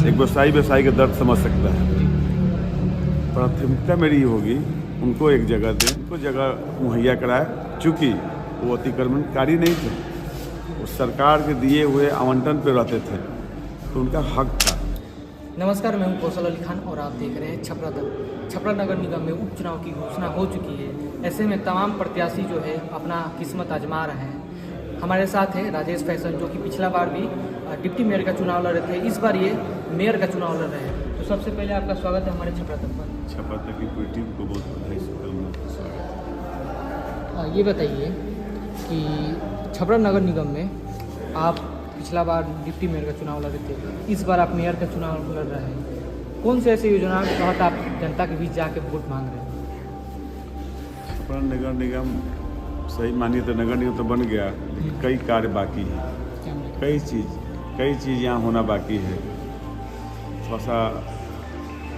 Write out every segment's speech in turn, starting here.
एक व्यवसायी का दर्द समझ सकता है। प्राथमिकता मेरी होगी उनको एक जगह दें, उनको जगह मुहैया कराए, चूँकि वो अतिक्रमणकारी नहीं थे, वो सरकार के दिए हुए आवंटन पर रहते थे, तो उनका हक था। नमस्कार, मैं हूं कौशल अली खान और आप देख रहे हैं छपरा नगर निगम में उपचुनाव की घोषणा हो चुकी है। ऐसे में तमाम प्रत्याशी जो है अपना किस्मत आजमा रहे हैं। हमारे साथ है राजेश फैसल, जो कि पिछला बार भी डिप्टी मेयर का चुनाव लड़ रहे थे, इस बार ये मेयर का चुनाव लड़ रहे हैं। तो सबसे पहले आपका स्वागत है हमारे छपरा तक पर। छपरा तक की पूरी टीम को बहुत बधाई शुभकामनाएं। ये बताइए कि छपरा नगर निगम में आप पिछला बार डिप्टी मेयर का चुनाव लड़ रहे थे, इस बार आप मेयर का चुनाव लड़ रहे हैं। कौन से ऐसे योजनाओं के तहत आप जनता के बीच जाके वोट मांग रहे हैं? छपरा नगर निगम सही मानिए तो नगर निगम तो बन गया, लेकिन कई कार्य बाकी हैं। कई चीज़ यहाँ होना बाकी है। थोड़ा सा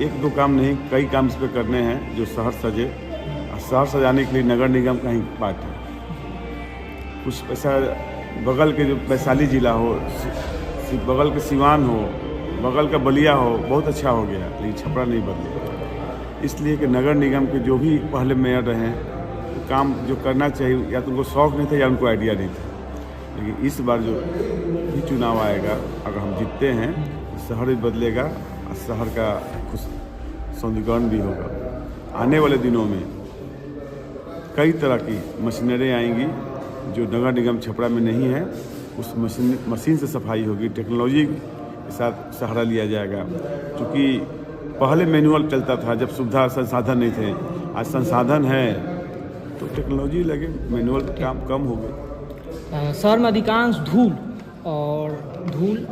एक दो काम नहीं, कई काम इस पर करने हैं जो शहर सजे। और शहर सजाने के लिए नगर निगम का ही पार्ट है। कुछ ऐसा बगल के जो वैशाली ज़िला हो, बगल के सिवान हो, बगल का बलिया हो, बहुत अच्छा हो गया, लेकिन छपरा नहीं बदले। इसलिए कि नगर निगम के जो भी पहले मेयर रहे हैं, तो काम जो करना चाहिए या तो उनको शौक़ नहीं था या उनको आइडिया नहीं था। लेकिन इस बार जो भी चुनाव आएगा, अगर हम जीतते हैं तो शहर भी बदलेगा और शहर का कुछ सौंदर्यीकरण भी होगा। आने वाले दिनों में कई तरह की मशीनरी आएंगी जो नगर निगम छपरा में नहीं है। उस मशीन से सफाई होगी, टेक्नोलॉजी के साथ सहारा लिया जाएगा। क्योंकि पहले मैनुअल चलता था जब सुविधा संसाधन नहीं थे, आज संसाधन है तो टेक्नोलॉजी लगे, मैनुअल काम कम हो गए। शहर में अधिकांश धूल और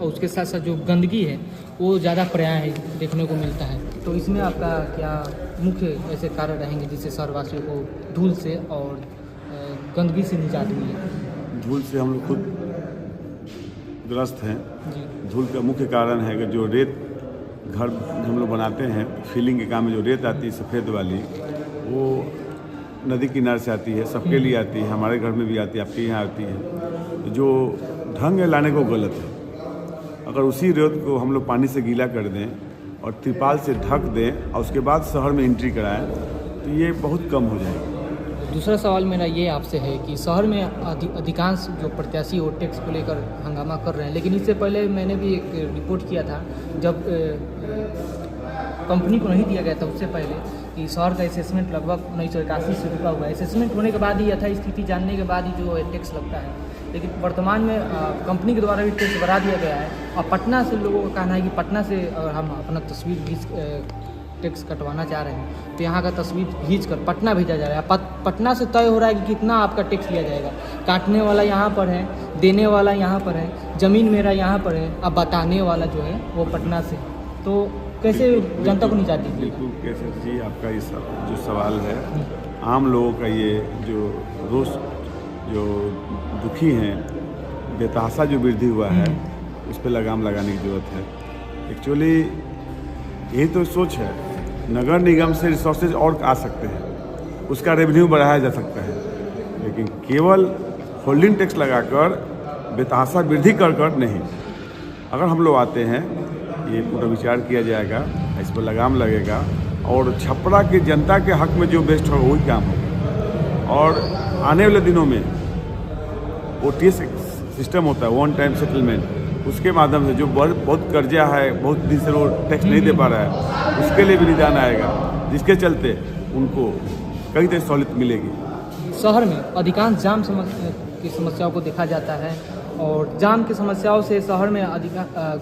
उसके साथ साथ जो गंदगी है वो ज़्यादा पर्याय है देखने को मिलता है। तो इसमें आपका क्या मुख्य ऐसे कारण रहेंगे जिससे शहरवासियों को धूल से और गंदगी से निजात मिले? धूल से हम लोग खुद ग्रस्त हैं जी। धूल का मुख्य कारण है कि जो रेत घर हम लोग बनाते हैं, फिलिंग के काम में जो रेत आती है सफ़ेद वाली, वो नदी किनारे से आती है, सबके लिए आती है, हमारे घर में भी आती है, आपके यहाँ आती है। जो ढंग है लाने को गलत है। अगर उसी रेत को हम लोग पानी से गीला कर दें और त्रिपाल से ढक दें और उसके बाद शहर में एंट्री कराएं, तो ये बहुत कम हो जाएगा। दूसरा सवाल मेरा ये आपसे है कि शहर में अधिकांश जो प्रत्याशी वो टैक्स को लेकर हंगामा कर रहे हैं, लेकिन इससे पहले मैंने भी एक रिपोर्ट किया था जब कंपनी को नहीं दिया गया था, उससे पहले कि शहर का असेसमेंट लगभग 1981 से रुका हुआ है। असेसमेंट होने के बाद ही यथास्थिति जानने के बाद ही जो टैक्स लगता है, लेकिन वर्तमान में कंपनी के द्वारा भी टैक्स बढ़ा दिया गया है। और पटना से लोगों का कहना है कि पटना से अगर हम अपना तस्वीर भी टैक्स कटवाना चाह रहे हैं तो यहाँ का तस्वीर खींच कर पटना भेजा जा रहा है। पटना से तय हो रहा है कि कितना आपका टैक्स लिया जाएगा। काटने वाला यहाँ पर है, देने वाला यहाँ पर है, ज़मीन मेरा यहाँ पर है, अब बताने वाला जो है वो पटना से। तो कैसे जनता को नहीं जाती? बिल्कुल कैसे जी, आपका ये जो सवाल है, आम लोगों का ये जो रोष, जो दुखी हैं, बेतहाशा जो वृद्धि हुआ है, उस पर लगाम लगाने की ज़रूरत है। एक्चुअली यही तो सोच है, नगर निगम से रिसोर्सेज और आ सकते हैं, उसका रेवेन्यू बढ़ाया जा सकता है, लेकिन केवल होल्डिंग टैक्स लगाकर बेतहाशा वृद्धि कर नहीं। अगर हम लोग आते हैं, ये पूरा विचार किया जाएगा, इस पर लगाम लगेगा और छपरा की जनता के हक में जो बेस्ट होगा वही काम होगा। और आने वाले दिनों में OTS सिस्टम होता है, वन टाइम सेटलमेंट, उसके माध्यम से जो बहुत कर्जा है, बहुत दिन से वो टैक्स नहीं दे पा रहा है, उसके लिए भी निदान आएगा, जिसके चलते उनको कई तरह सहूलियत मिलेगी। शहर में अधिकांश जाम की समस्याओं को देखा जाता है और जाम की समस्याओं से शहर में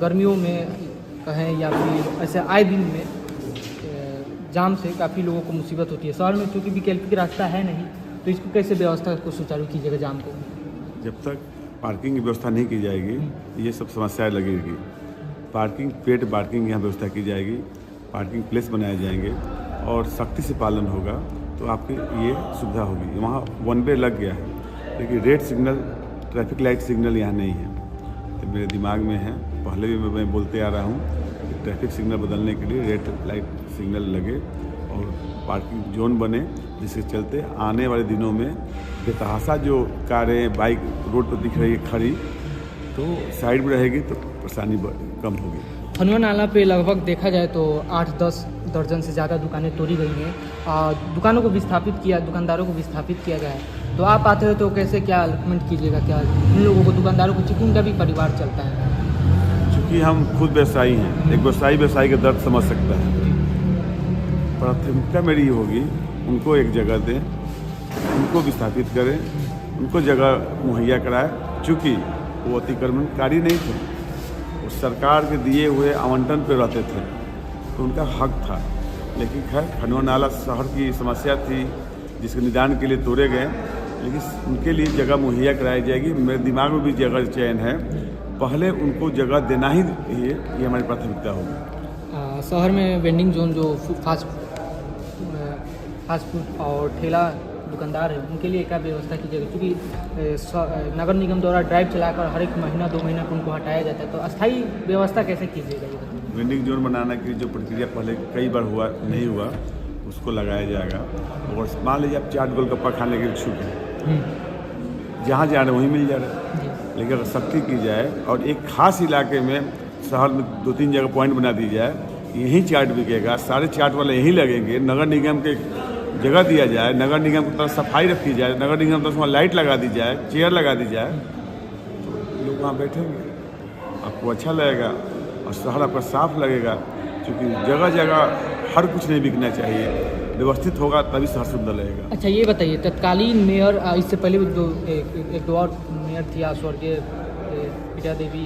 गर्मियों में कहें या फिर ऐसे आए दिन में जाम से काफ़ी लोगों को मुसीबत होती है। शहर में क्योंकि वैकल्पिक रास्ता है नहीं, तो इसको कैसे व्यवस्था को सुचारू कीजिएगा जाम को? जब तक पार्किंग की व्यवस्था नहीं की जाएगी, ये सब समस्याएं लगेगी। पेड पार्किंग यहाँ व्यवस्था की जाएगी, पार्किंग प्लेस बनाए जाएंगे और सख्ती से पालन होगा तो आपकी ये सुविधा होगी। वहाँ वन वे लग गया है, लेकिन red signal, traffic light signal यहाँ नहीं है। तो मेरे दिमाग में है, पहले भी मैं बोलते आ रहा हूँ कि ट्रैफिक सिग्नल बदलने के लिए रेड लाइट सिग्नल लगे और पार्किंग जोन बने, जिसके चलते आने वाले दिनों में बेतहाशा जो कारें, बाइक रोड पर दिख रही है खड़ी, तो साइड में रहेगी तो परेशानी कम होगी। खनवा नाला पे लगभग देखा जाए तो 8-10 दर्जन से ज़्यादा दुकानें तोड़ी गई हैं। दुकानों को विस्थापित किया, दुकानदारों को विस्थापित किया गया है। तो आप आते हो तो कैसे क्या कमेंट कीजिएगा, क्या उन लोगों को, दुकानदारों को, चूँकि उनका भी परिवार चलता है? चूँकि हम खुद व्यवसायी हैं, एक व्यवसायी का दर्द समझ सकता है। प्राथमिकता मेरी होगी उनको एक जगह दें, उनको विस्थापित करें, उनको जगह मुहैया कराएं। चूँकि वो अतिक्रमणकारी नहीं थे, वो सरकार के दिए हुए आवंटन पर रहते थे, तो उनका हक था। लेकिन खैर खनवा नाला शहर की समस्या थी जिसके निदान के लिए तोड़े गए, लेकिन उनके लिए जगह मुहैया कराई जाएगी। मेरे दिमाग में भी जगह चयन है, पहले उनको जगह देना ही ये हमारी प्राथमिकता होगी। शहर में वेंडिंग जोन जो फास्ट फूड और ठेला दुकानदार है, उनके लिए क्या व्यवस्था कीजिएगा? क्योंकि नगर निगम द्वारा ड्राइव चलाकर हर एक महीना 2 महीना पर उनको हटाया जाता है, तो अस्थायी व्यवस्था कैसे कीजिएगा? वेंडिंग जोन बनाने की जो प्रक्रिया पहले कई बार हुआ नहीं हुआ, उसको लगाया जाएगा। और मान लीजिए आप चाट गोलगप्पा खाने के इच्छुक हैं, जहाँ जा रहे हैं वहीं मिल जा रहा है। लेकिन अगर सख्ती की जाए और एक खास इलाके में शहर में 2-3 जगह पॉइंट बना दी जाए, यहीं चाट बिकेगा, सारे चाट वाले यहीं लगेंगे, नगर निगम के जगह दिया जाए, नगर निगम की तरफ सफाई रखी जाए, नगर निगम की तरफ वहाँ लाइट लगा दी जाए, चेयर लगा दी जाए, तो लोग वहाँ बैठेंगे, आपको अच्छा लगेगा और शहर आपका साफ लगेगा। क्योंकि जगह जगह हर कुछ नहीं बिकना चाहिए, व्यवस्थित होगा तभी शहर सुंदर लगेगा। अच्छा, ये बताइए, तत्कालीन मेयर, इससे पहले जो एक दो और मेयर थी, स्वर्गीय विद्या देवी,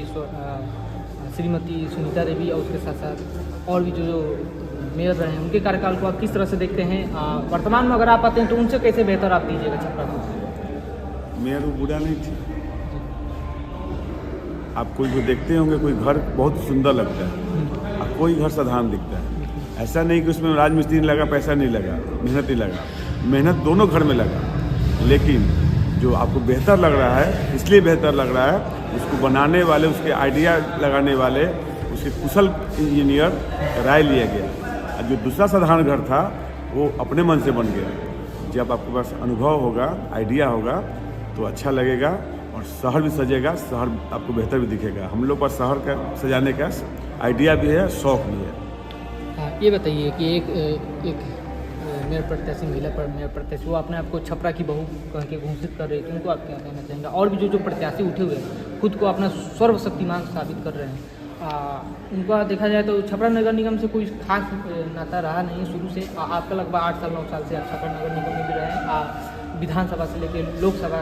श्रीमती सुनीता देवी, और उसके साथ साथ और भी जो मेयर रहे हैं, उनके कार्यकाल को आप किस तरह से देखते हैं? वर्तमान में अगर आप आते हैं तो उनसे कैसे बेहतर आप दीजिएगा छपरा को? मेयर वो बुरा नहीं थी। आप कोई को देखते होंगे, कोई घर बहुत सुंदर लगता है और कोई घर साधारण दिखता है। ऐसा नहीं कि उसमें राजमिस्त्री नहीं लगा, पैसा नहीं लगा, मेहनत नहीं लगा, मेहनत दोनों घर में लगा। लेकिन जो आपको बेहतर लग रहा है, इसलिए बेहतर लग रहा है, उसको बनाने वाले, उसके आइडिया लगाने वाले, उसके कुशल इंजीनियर राय लिया गया। और जो दूसरा साधारण घर था वो अपने मन से बन गया। जब आपके पास अनुभव होगा, आइडिया होगा, तो अच्छा लगेगा और शहर भी सजेगा, शहर आपको बेहतर भी दिखेगा। हम लोग पर शहर का सजाने का आइडिया भी है, शौक़ भी है। ये बताइए कि एक मेयर प्रत्याशी, महिला पर मेयर प्रत्याशी, वो अपने आपको छपरा की बहू कह के घोषित कर रही थी, उनको आप क्या कहना चाहेंगे? और भी जो प्रत्याशी उठे हुए हैं, खुद को अपना सर्वशक्तिमान साबित कर रहे हैं, उनका देखा जाए तो छपरा नगर निगम से कोई खास नाता रहा नहीं शुरू से। आपका लगभग 8 साल 9 साल से आप छपरा नगर निगम में भी रहे हैं। विधानसभा से लेकर लोकसभा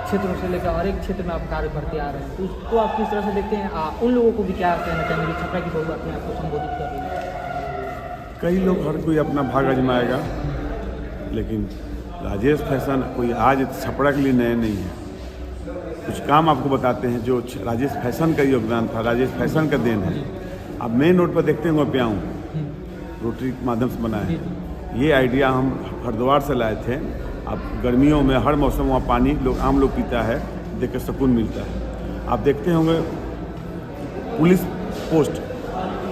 क्षेत्रों से लेकर हर एक क्षेत्र में आप कार्य करते आ रहे हैं, तो उसको आप किस तरह से देखते हैं? उन लोगों को भी क्या कहना चाहेंगे छपरा की बहू अपने आप को संबोधित कर रही है? कई लोग, हर कोई अपना भाग आजमाएगा, लेकिन राजेश फैशन कोई आज छपरा के लिए नए नहीं है। कुछ काम आपको बताते हैं जो राजेश फैशन का योगदान था, राजेश फैशन का देन है। आप मेन रोड पर देखते होंगे प्याऊँ रोटरी के माध्यम से बना है। ये आइडिया हम हरिद्वार से लाए थे। अब गर्मियों में हर मौसम वहाँ पानी आम लोग पीता है, देख कर सुकून मिलता है। आप देखते होंगे पुलिस पोस्ट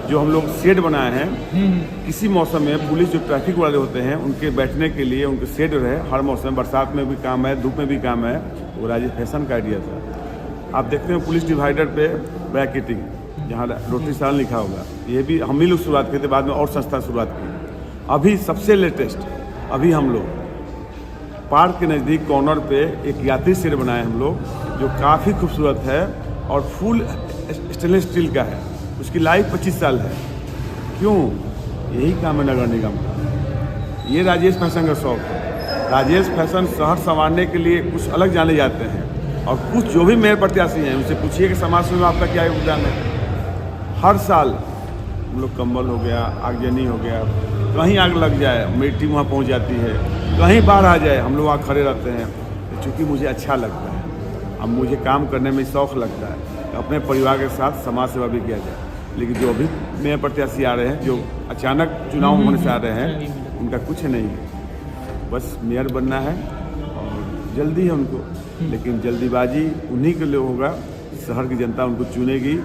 जो हम लोग शेड बनाए हैं, किसी मौसम में पुलिस जो ट्रैफिक वाले होते हैं उनके बैठने के लिए उनके शेड रहे, हर मौसम, बरसात में भी काम है, धूप में भी काम है, वो राजेश फैशन का आइडिया था। आप देखते हैं पुलिस डिवाइडर पे ब्रैकेटिंग, जहाँ रोटरी साल लिखा होगा, ये भी हम ही लोग शुरुआत किए थे, बाद में और संस्था शुरुआत की। अभी सबसे लेटेस्ट, अभी हम लोग पार्क के नज़दीक कॉर्नर पे एक यात्री शेड बनाए हम लोग, जो काफ़ी खूबसूरत है और फुल स्टेनलेस स्टील का है। उसकी लाइफ 25 साल है। क्यों? यही काम है नगर निगम का। ये राजेश फैशन का शौक है। राजेश फैशन शहर संवारने के लिए कुछ अलग जाने जाते हैं, और कुछ जो भी मेयर प्रत्याशी हैं उनसे पूछिए कि समाज सेवा में आपका क्या योगदान है। हर साल हम लोग कंबल हो गया, आगजनी हो गया, कहीं आग लग जाए मेरी टीम वहाँ पहुँच जाती है, कहीं बाढ़ आ जाए हम लोग वहाँ खड़े रहते हैं। चूँकि मुझे अच्छा लगता है, अब मुझे काम करने में शौक़ लगता है, अपने परिवार के साथ समाज सेवा भी किया जाए। लेकिन जो अभी मेयर प्रत्याशी आ रहे हैं, जो अचानक चुनाव होने से आ रहे हैं, उनका कुछ नहीं है, बस मेयर बनना है और जल्दी है उनको। लेकिन जल्दीबाजी उन्हीं के लिए होगा, शहर की जनता उनको चुनेगी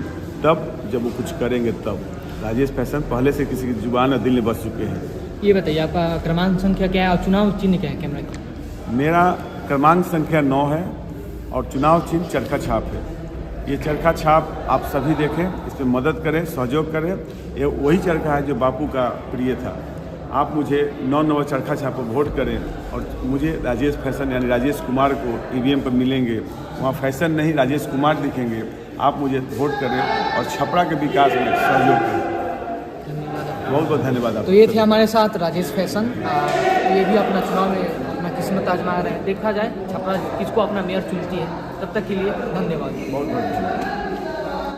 तब, जब वो कुछ करेंगे तब। राजेश फैशन पहले से किसी की जुबान और दिल में बस चुके हैं। ये बताइए आपका क्रमांक संख्या क्या है और चुनाव चिन्ह क्या है कैमरा की? मेरा क्रमांक संख्या 9 है और चुनाव चिन्ह चरखा छाप है। ये चरखा छाप आप सभी देखें, इसमें मदद करें, सहयोग करें। ये वही चरखा है जो बापू का प्रिय था। आप मुझे 9 नंबर चरखा छाप पर वोट करें और मुझे राजेश फैशन यानी राजेश कुमार को ईवीएम पर मिलेंगे। वहाँ फैशन नहीं, राजेश कुमार दिखेंगे। आप मुझे वोट करें और छपरा के विकास में सहयोग करें। बहुत बहुत धन्यवाद आपको। तो ये थे हमारे साथ राजेश फैशन। ये भी अपना चुनाव में अपना किस्मत आजमा रहे हैं। देखा जाए छपरा किसको अपना मेयर चुनती है। तब तक के लिए धन्यवाद। बहुत बहुत